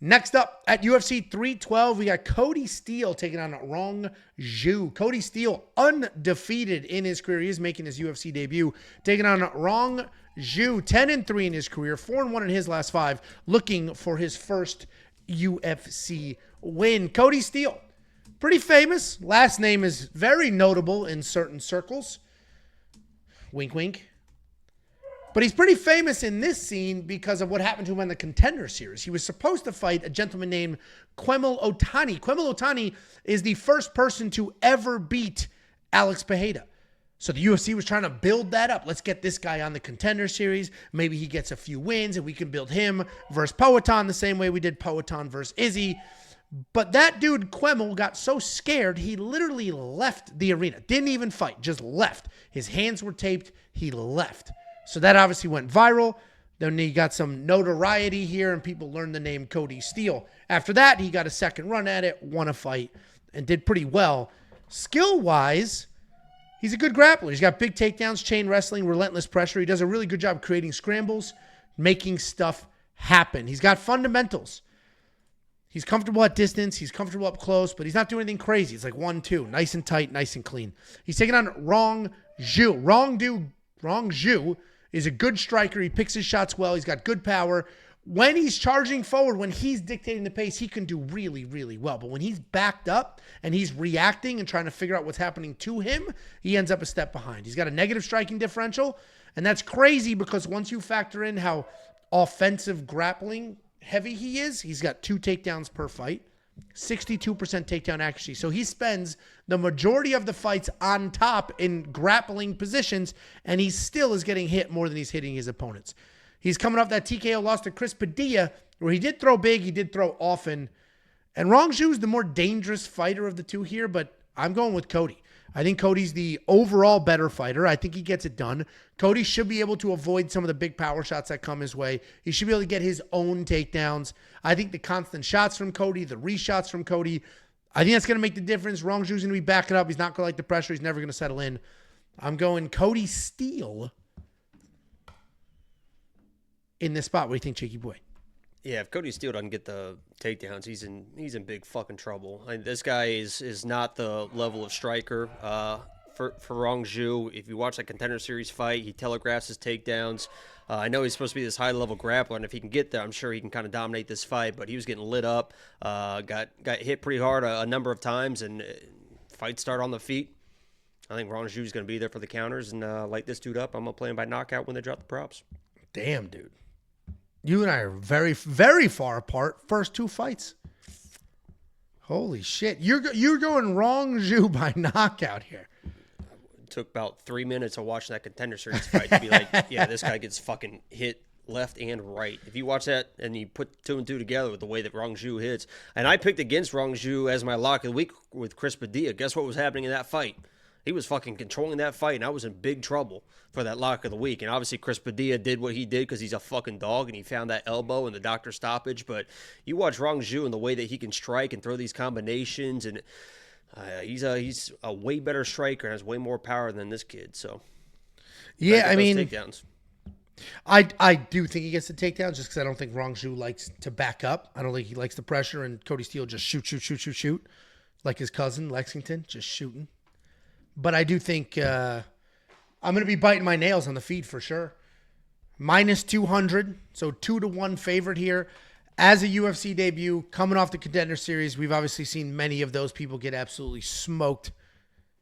Next up at UFC 312, we got Kody Steele taking on Rongzhu. Kody Steele, undefeated in his career. He is making his UFC debut, taking on Rongzhu, 10-3 in his career, 4-1 in his last 5, looking for his first UFC win. Kody Steele, pretty famous. Last name is very notable in certain circles. Wink, wink. But he's pretty famous in this scene because of what happened to him in the Contender Series. He was supposed to fight a gentleman named Quemel Otani. Quemel Otani is the first person to ever beat Alex Pereira. So the UFC was trying to build that up. Let's get this guy on the Contender Series. Maybe he gets a few wins and we can build him versus Poatan the same way we did Poatan versus Izzy. But that dude, Quemel, got so scared, he literally left the arena. Didn't even fight, just left. His hands were taped. He left. So that obviously went viral. Then he got some notoriety here, and people learned the name Kody Steele. After that, he got a second run at it, won a fight, and did pretty well. Skill-wise, he's a good grappler. He's got big takedowns, chain wrestling, relentless pressure. He does a really good job creating scrambles, making stuff happen. He's got fundamentals. He's comfortable at distance. He's comfortable up close, but he's not doing anything crazy. It's like 1-2, nice and tight, nice and clean. He's taking on Rongzhu. Rongzhu is a good striker. He picks his shots well. He's got good power. When he's charging forward, when he's dictating the pace, he can do really, really well. But when he's backed up and he's reacting and trying to figure out what's happening to him, he ends up a step behind. He's got a negative striking differential, and that's crazy because once you factor in how offensive grappling heavy he is, he's got 2 takedowns per fight, 62% takedown accuracy. So he spends the majority of the fights on top in grappling positions, and he still is getting hit more than he's hitting his opponents. He's coming off that TKO loss to Chris Padilla, where he did throw big, he did throw often. And Rongzhu is the more dangerous fighter of the two here, but I'm going with Kody. I think Cody's the overall better fighter. I think he gets it done. Cody should be able to avoid some of the big power shots that come his way. He should be able to get his own takedowns. I think the constant shots from Kody, the reshots from Kody, I think that's going to make the difference. Rongzhu's going to be backing up. He's not going to like the pressure. He's never going to settle in. I'm going Kody Steele in this spot. What do you think, Cheeky Boy? Yeah, if Kody Steele doesn't get the takedowns, he's in big fucking trouble. This guy is not the level of striker for Rongzhu. If you watch that Contender Series fight, he telegraphs his takedowns. I know he's supposed to be this high-level grappler, and if he can get there, I'm sure he can kind of dominate this fight, but he was getting lit up, got hit pretty hard a number of times, and fight start on the feet. I think Rongzhu's going to be there for the counters and light this dude up. I'm going to play him by knockout when they drop the props. Damn, dude. You and I are very, very far apart. First 2 fights. Holy shit. You're going Rongzhu by knockout here. It took about 3 minutes of watching that Contender Series fight to be like, yeah, this guy gets fucking hit left and right. If you watch that and you put 2 and 2 together with the way that Rongzhu hits, and I picked against Rongzhu as my lock of the week with Chris Padilla. Guess what was happening in that fight? He was fucking controlling that fight, and I was in big trouble for that lock of the week. And obviously, Chris Padilla did what he did because he's a fucking dog, and he found that elbow and the doctor stoppage. But you watch Rongzhu and the way that he can strike and throw these combinations, and he's a way better striker and has way more power than this kid. So, yeah, I mean, takedowns. I do think he gets the takedowns just because I don't think Rongzhu likes to back up. I don't think he likes the pressure, and Kody Steele just shoot, like his cousin Lexington, just shooting. But I do think I'm going to be biting my nails on the feed for sure. Minus 200, so 2-1 favorite here. As a UFC debut, coming off the Contender Series, we've obviously seen many of those people get absolutely smoked.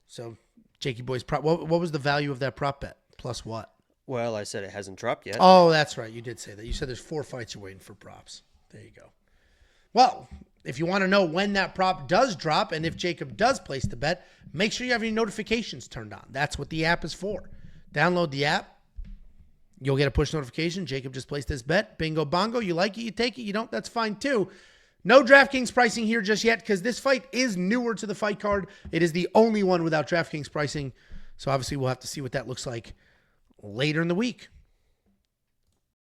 So, Jakey Boy's prop. What was the value of that prop bet? Plus what? Well, I said it hasn't dropped yet. Oh, that's right. You did say that. You said there's 4 fights you're waiting for props. There you go. Well, if you want to know when that prop does drop and if Jacob does place the bet, make sure you have your notifications turned on. That's what the app is for. Download the app. You'll get a push notification. Jacob just placed this bet. Bingo bongo. You like it, you take it. You don't, that's fine too. No DraftKings pricing here just yet because this fight is newer to the fight card. It is the only one without DraftKings pricing. So obviously we'll have to see what that looks like later in the week.